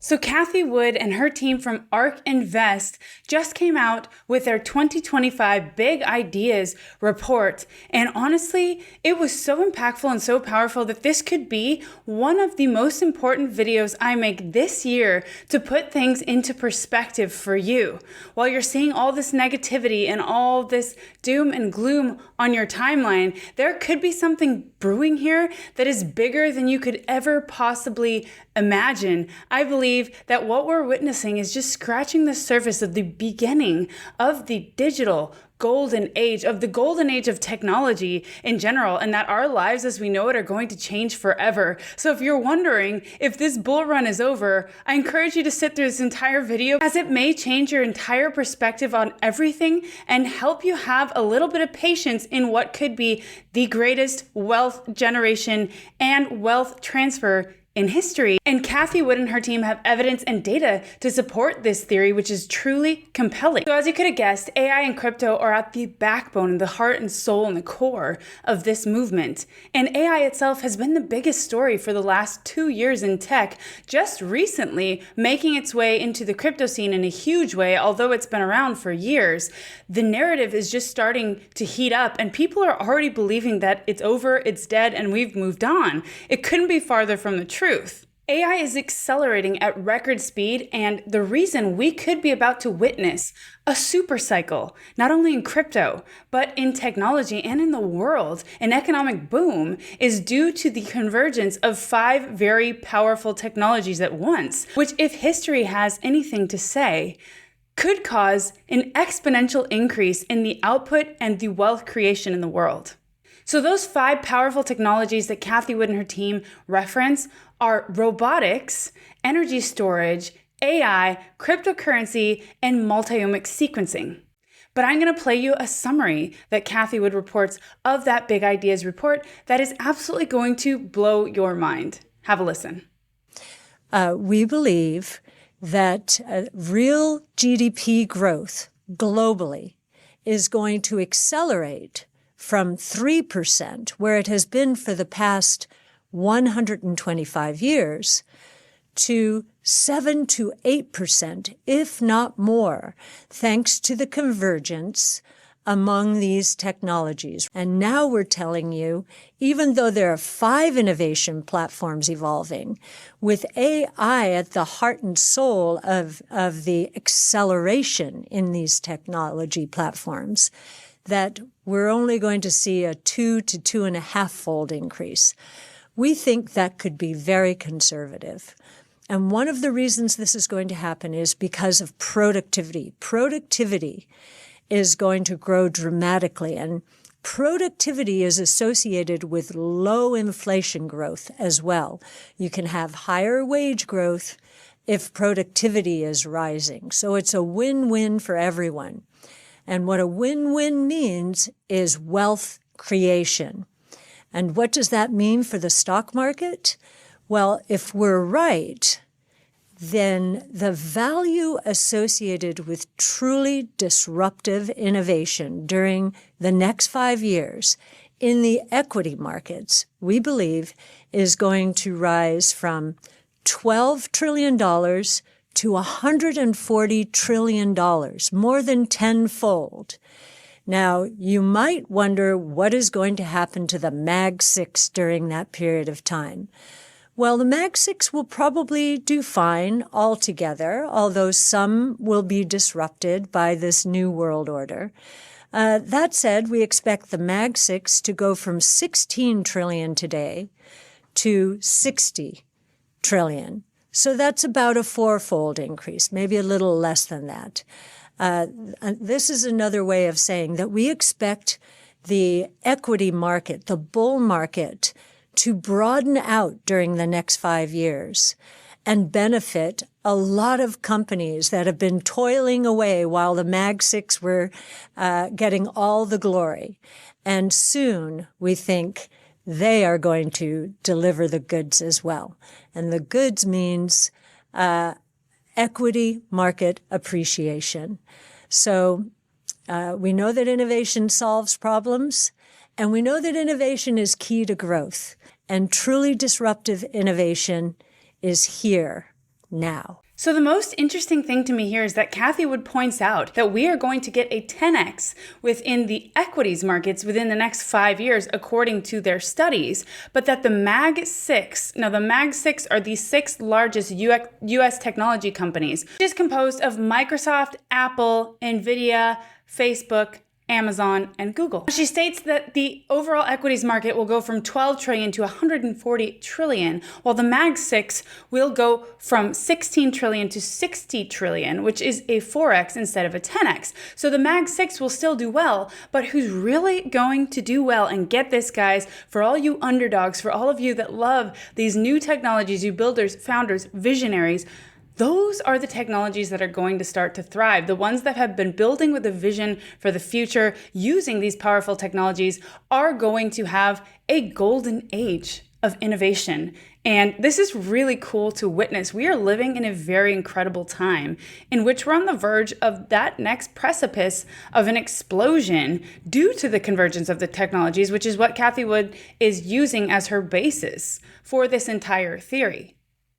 So Cathie Wood and her team from Ark Invest just came out with their 2025 Big Ideas report. And honestly, it was so impactful and so powerful that this could be one of the most important videos I make this year to put things into perspective for you. While you're seeing all this negativity and all this doom and gloom on your timeline, there could be something brewing here that is bigger than you could ever possibly imagine. I believe that what we're witnessing is just scratching the surface of the beginning of the digital golden age, of the golden age of technology in general, and that our lives as we know it are going to change forever. So if you're wondering if this bull run is over, I encourage you to sit through this entire video, as it may change your entire perspective on everything and help you have a little bit of patience in what could be the greatest wealth generation and wealth transfer in history. And Cathie Wood and her team have evidence and data to support this theory, which is truly compelling. So as you could have guessed, AI and crypto are at the backbone, the heart and soul and the core of this movement. And AI itself has been the biggest story for the last 2 years in tech, just recently making its way into the crypto scene in a huge way, although it's been around for years. The narrative is just starting to heat up and people are already believing that it's over, it's dead, and we've moved on. It couldn't be farther from the truth. AI is accelerating at record speed, and the reason we could be about to witness a super cycle, not only in crypto, but in technology and in the world, an economic boom, is due to the convergence of 5 very powerful technologies at once, which, if history has anything to say, could cause an exponential increase in the output and the wealth creation in the world. So those 5 powerful technologies that Cathie Wood and her team reference are robotics, energy storage, AI, cryptocurrency, and multi-omic sequencing. But I'm going to play you a summary that Cathie Wood reports of that Big Ideas report that is absolutely going to blow your mind. Have a listen. We believe that real GDP growth globally is going to accelerate from 3%, where it has been for the past 125 years, to 7 to 8%, if not more, thanks to the convergence among these technologies. And now we're telling you, even though there are 5 innovation platforms evolving, with AI at the heart and soul of the acceleration in these technology platforms, that we're only going to see a 2 to 2.5-fold increase. We think that could be very conservative. And one of the reasons this is going to happen is because of productivity. Productivity is going to grow dramatically, and productivity is associated with low inflation growth as well. You can have higher wage growth if productivity is rising. So it's a win-win for everyone. And what a win-win means is wealth creation. And what does that mean for the stock market? Well, if we're right, then the value associated with truly disruptive innovation during the next 5 years in the equity markets, we believe, is going to rise from $12 trillion to $140 trillion, more than tenfold. Now, you might wonder what is going to happen to the Mag 6 during that period of time. Well, the Mag 6 will probably do fine altogether, although some will be disrupted by this new world order. That said, we expect the Mag 6 to go from 16 trillion today to 60 trillion. So that's about a 4-fold increase, maybe a little less than that. This is another way of saying that we expect the equity market, the bull market, to broaden out during the next 5 years and benefit a lot of companies that have been toiling away while the Mag 6 were getting all the glory. And soon, we think, they are going to deliver the goods as well. And the goods means equity market appreciation. So we know that innovation solves problems, and we know that innovation is key to growth. And truly disruptive innovation is here now. So the most interesting thing to me here is that Cathie Wood points out that we are going to get a 10x within the equities markets within the next 5 years, according to their studies, but that the Mag 6, now the Mag 6 are the 6 largest US technology companies, which is composed of Microsoft, Apple, Nvidia, Facebook, Amazon, and Google. She states that the overall equities market will go from 12 trillion to 140 trillion, while the Mag 6 will go from 16 trillion to 60 trillion, which is a 4x instead of a 10x. So the Mag 6 will still do well, but who's really going to do well, and get this, guys, for all you underdogs, for all of you that love these new technologies, you builders, founders, visionaries, those are the technologies that are going to start to thrive. The ones that have been building with a vision for the future, using these powerful technologies, are going to have a golden age of innovation. And this is really cool to witness. We are living in a very incredible time in which we're on the verge of that next precipice of an explosion due to the convergence of the technologies, which is what Cathie Wood is using as her basis for this entire theory.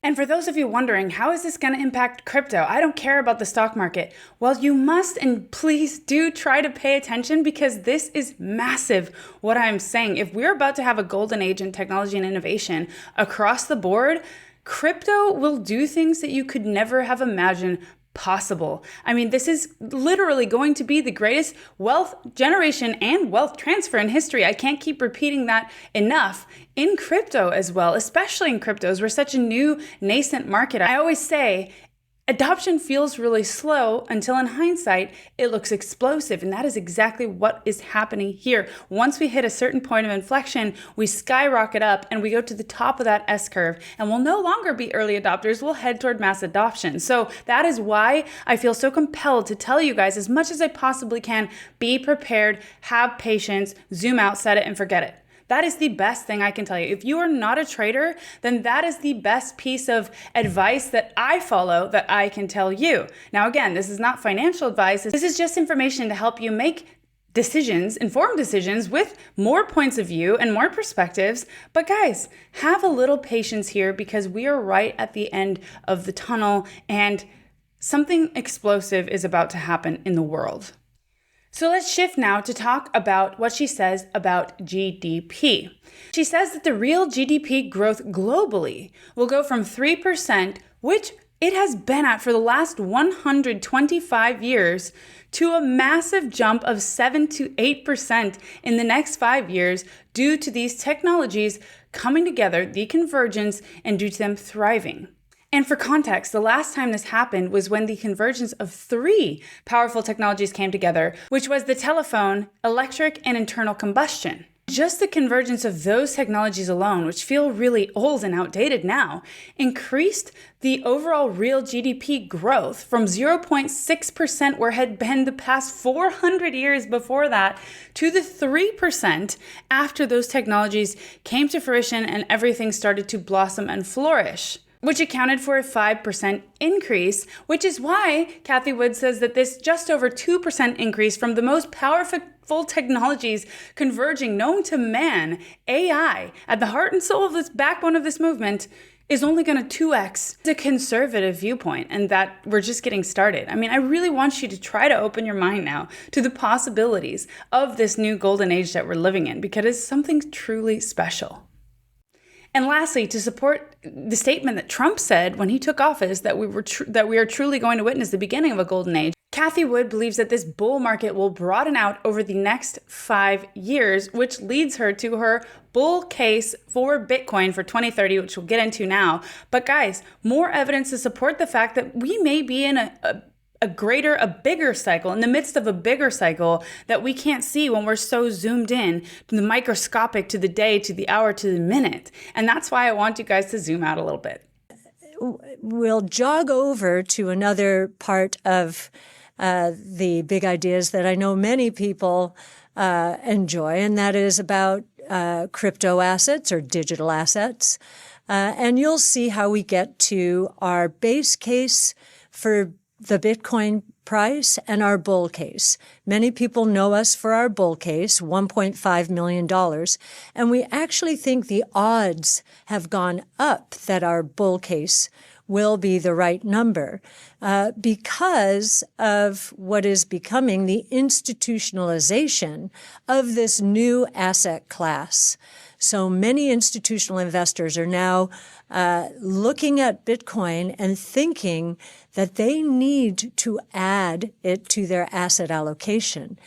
And for those of you wondering, how is this going to impact crypto? I don't care about the stock market. Well, you must and please do try to pay attention, because this is massive what I'm saying. If we're about to have a golden age in technology and innovation across the board, crypto will do things that you could never have imagined possible. I mean, this is literally going to be the greatest wealth generation and wealth transfer in history. I can't keep repeating that enough. In crypto as well, especially in cryptos, we're such a new nascent market. I always say adoption feels really slow until in hindsight, it looks explosive. And that is exactly what is happening here. Once we hit a certain point of inflection, we skyrocket up and we go to the top of that S-curve, and we'll no longer be early adopters. We'll head toward mass adoption. So that is why I feel so compelled to tell you guys as much as I possibly can, be prepared, have patience, zoom out, set it and forget it. That is the best thing I can tell you. If you are not a trader, then that is the best piece of advice that I follow that I can tell you. Now, again, this is not financial advice. This is just information to help you make decisions, informed decisions with more points of view and more perspectives. But guys, have a little patience here, because we are right at the end of the tunnel and something explosive is about to happen in the world. So let's shift now to talk about what she says about GDP. She says that the real GDP growth globally will go from 3%, which it has been at for the last 125 years, to a massive jump of 7 to 8% in the next 5 years due to these technologies coming together, the convergence, and due to them thriving. And for context, the last time this happened was when the convergence of 3 powerful technologies came together, which was the telephone, electric, and internal combustion. Just the convergence of those technologies alone, which feel really old and outdated now, increased the overall real GDP growth from 0.6%, where it had been the past 400 years before that, to the 3% after those technologies came to fruition and everything started to blossom and flourish, which accounted for a 5% increase, which is why Cathie Wood says that this just over 2% increase from the most powerful technologies converging known to man, AI, at the heart and soul of this backbone of this movement, is only going to 2x the conservative viewpoint, and that we're just getting started. I mean, I really want you to try to open your mind now to the possibilities of this new golden age that we're living in, because it's something truly special. And lastly, to support the statement that Trump said when he took office that we are truly going to witness the beginning of a golden age, Cathie Wood believes that this bull market will broaden out over the next 5 years, which leads her to her bull case for Bitcoin for 2030, which we'll get into now. But guys, more evidence to support the fact that we may be in a bigger cycle, in the midst of a bigger cycle that we can't see when we're so zoomed in to the microscopic, to the day, to the hour, to the minute. And that's why I want you guys to zoom out a little bit. We'll jog over to another part of the big ideas that I know many people enjoy, and that is about crypto assets or digital assets. And you'll see how we get to our base case for the Bitcoin price and our bull case. Many people know us for our bull case, $1.5 million. And we actually think the odds have gone up that our bull case will be the right number because of what is becoming the institutionalization of this new asset class. So many institutional investors are now looking at Bitcoin and thinking that they need to add it to their asset allocation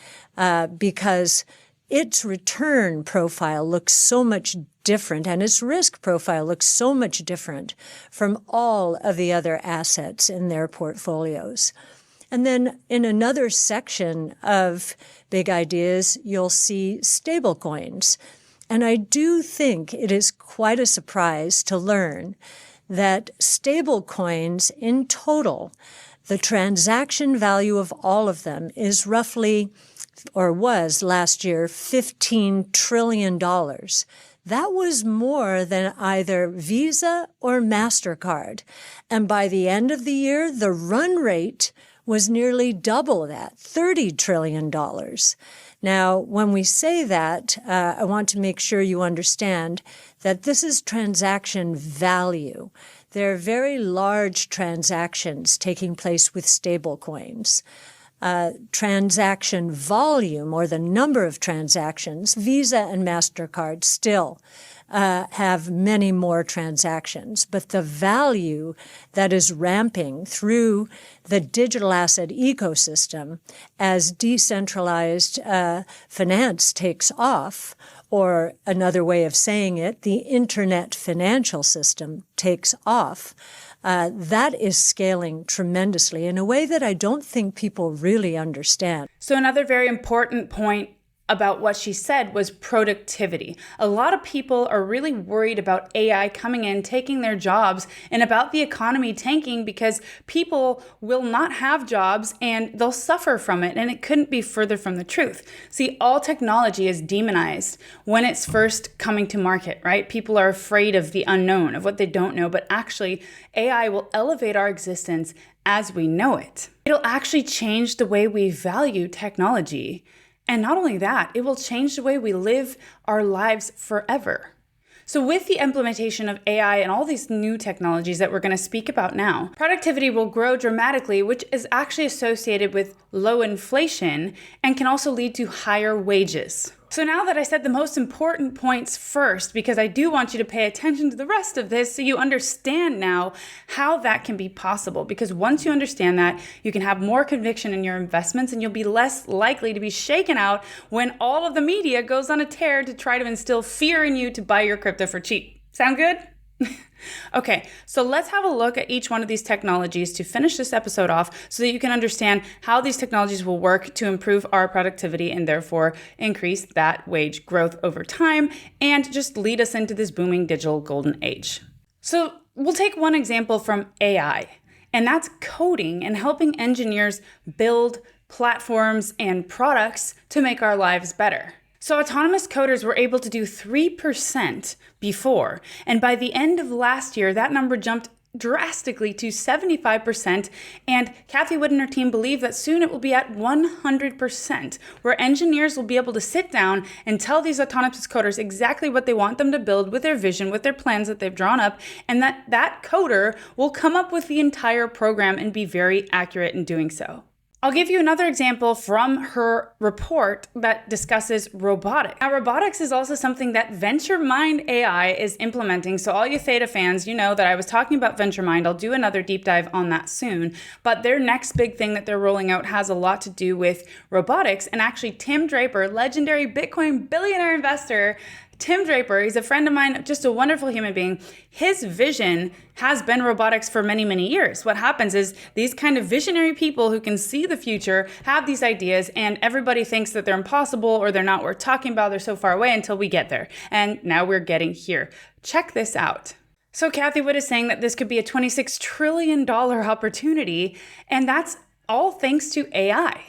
because its return profile looks so much different and its risk profile looks so much different from all of the other assets in their portfolios. And then in another section of big ideas, you'll see stablecoins. And I do think it is quite a surprise to learn that stablecoins in total, the transaction value of all of them is roughly, or was last year, $15 trillion. That was more than either Visa or Mastercard. And by the end of the year, the run rate was nearly double that, $30 trillion. Now, when we say that, I want to make sure you understand that this is transaction value. There are very large transactions taking place with stablecoins. Transaction volume, or the number of transactions, Visa and Mastercard still have many more transactions, but the value that is ramping through the digital asset ecosystem as decentralized finance takes off, or another way of saying it, the internet financial system takes off, that is scaling tremendously in a way that I don't think people really understand. So another very important point about what she said was productivity. A lot of people are really worried about AI coming in, taking their jobs, and about the economy tanking because people will not have jobs and they'll suffer from it. And it couldn't be further from the truth. See, all technology is demonized when it's first coming to market, right? People are afraid of the unknown, of what they don't know, but actually AI will elevate our existence as we know it. It'll actually change the way we value technology. And not only that, it will change the way we live our lives forever. So with the implementation of AI and all these new technologies that we're going to speak about now, productivity will grow dramatically, which is actually associated with low inflation and can also lead to higher wages. So now that I said the most important points first, because I do want you to pay attention to the rest of this so you understand now how that can be possible. Because once you understand that, you can have more conviction in your investments and you'll be less likely to be shaken out when all of the media goes on a tear to try to instill fear in you to buy your crypto for cheap. Sound good? Okay, so let's have a look at each one of these technologies to finish this episode off so that you can understand how these technologies will work to improve our productivity and therefore increase that wage growth over time and just lead us into this booming digital golden age. So we'll take one example from AI, and that's coding and helping engineers build platforms and products to make our lives better. So autonomous coders were able to do 3% before, and by the end of last year, that number jumped drastically to 75%, and Kathy Wood and her team believe that soon it will be at 100%, where engineers will be able to sit down and tell these autonomous coders exactly what they want them to build with their vision, with their plans that they've drawn up, and that coder will come up with the entire program and be very accurate in doing so. I'll give you another example from her report that discusses robotics. Now, robotics is also something that VentureMind AI is implementing. So all you Theta fans, you know that I was talking about VentureMind. I'll do another deep dive on that soon. But their next big thing that they're rolling out has a lot to do with robotics. And actually, Tim Draper, legendary Bitcoin billionaire investor, Tim Draper, he's a friend of mine, just a wonderful human being. His vision has been robotics for many, many years. What happens is these kind of visionary people who can see the future have these ideas, and everybody thinks that they're impossible or they're not worth talking about, they're so far away until we get there. And now we're getting here. Check this out. So Kathy Wood is saying that this could be a $26 trillion opportunity, and that's all thanks to AI.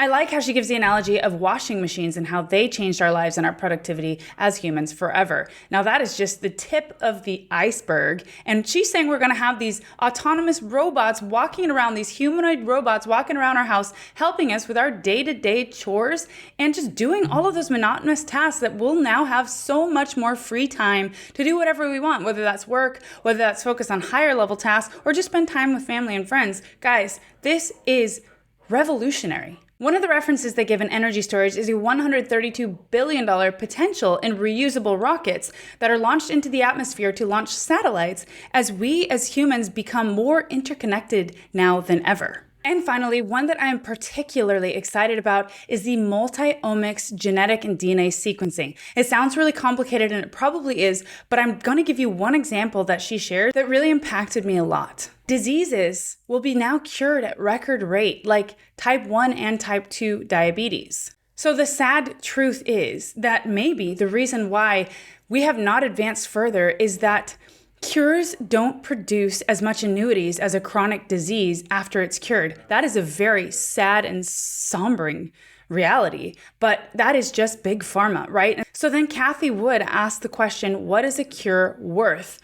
I like how she gives the analogy of washing machines and how they changed our lives and our productivity as humans forever. Now that is just the tip of the iceberg. And she's saying we're going to have these autonomous robots walking around, these humanoid robots walking around our house, helping us with our day-to-day chores and just doing all of those monotonous tasks that we'll now have so much more free time to do whatever we want, whether that's work, whether that's focus on higher level tasks, or just spend time with family and friends. Guys, this is revolutionary. One of the references they give in energy storage is a $132 billion potential in reusable rockets that are launched into the atmosphere to launch satellites as we as humans become more interconnected now than ever. And finally, one that I am particularly excited about is the multi-omics genetic and DNA sequencing. It sounds really complicated, and it probably is, but I'm going to give you one example that she shared that really impacted me a lot. Diseases will be now cured at record rate, like type 1 and type 2 diabetes. So the sad truth is that maybe the reason why we have not advanced further is that cures don't produce as much annuities as a chronic disease after it's cured. That is a very sad and sombering reality, but that is just big pharma, right? So then Cathie Wood asked the question, what is a cure worth?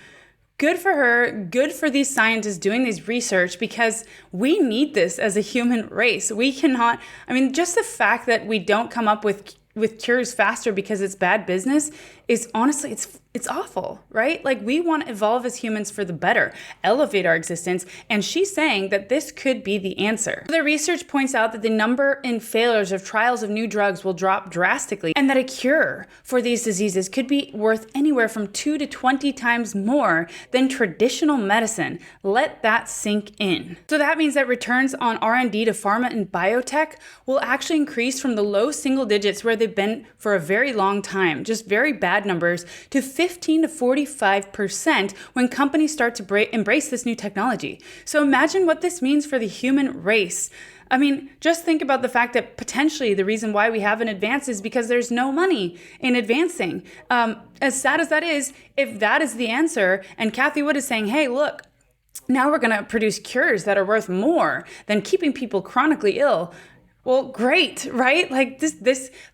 Good for her, good for these scientists doing these research, because we need this as a human race. We cannot, just the fact that we don't come up with cures faster because it's bad business is honestly, it's awful, right? Like, we want to evolve as humans for the better, elevate our existence, and she's saying that this could be the answer. The research points out that the number in failures of trials of new drugs will drop drastically, and that a cure for these diseases could be worth anywhere from 2 to 20 times more than traditional medicine. Let that sink in. So that means that returns on R&D to pharma and biotech will actually increase from the low single digits where they've been for a very long time, just very bad numbers, to 15 to 45% when companies start to embrace this new technology. So imagine what this means for the human race. Just think about the fact that potentially the reason why we haven't advanced is because there's no money in advancing. As sad as that is, if that is the answer, and Cathie Wood is saying, hey, look, now we're going to produce cures that are worth more than keeping people chronically ill. Well, great, right? Like this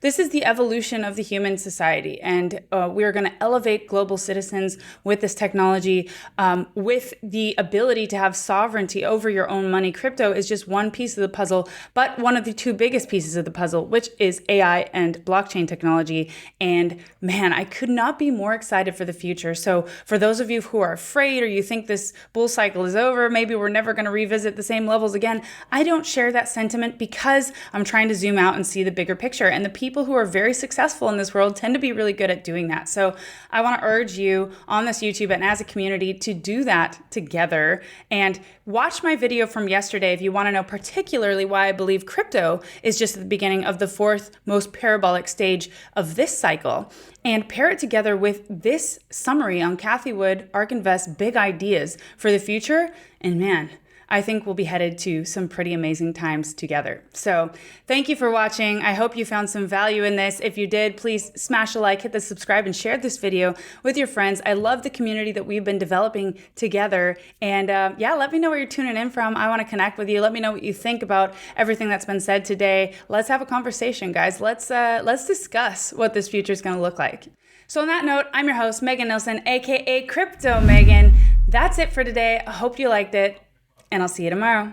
is the evolution of the human society, and we're going to elevate global citizens with this technology, with the ability to have sovereignty over your own money. Crypto is just one piece of the puzzle, but one of the two biggest pieces of the puzzle, which is AI and blockchain technology. And man, I could not be more excited for the future. So for those of you who are afraid, or you think this bull cycle is over, maybe we're never going to revisit the same levels again, I don't share that sentiment, because I'm trying to zoom out and see the bigger picture. And the people who are very successful in this world tend to be really good at doing that. So I want to urge you on this YouTube and as a community to do that together. And watch my video from yesterday if you want to know particularly why I believe crypto is just at the beginning of the fourth most parabolic stage of this cycle. And pair it together with this summary on Cathie Wood, Ark Invest, big ideas for the future. And man, I think we'll be headed to some pretty amazing times together. So thank you for watching. I hope you found some value in this. If you did, please smash a like, hit the subscribe, and share this video with your friends. I love the community that we've been developing together. And let me know where you're tuning in from. I want to connect with you. Let me know what you think about everything that's been said today. Let's have a conversation, guys. Let's discuss what this future is going to look like. So on that note, I'm your host, Megan Nilsson, aka Crypto Megan. That's it for today. I hope you liked it, and I'll see you tomorrow.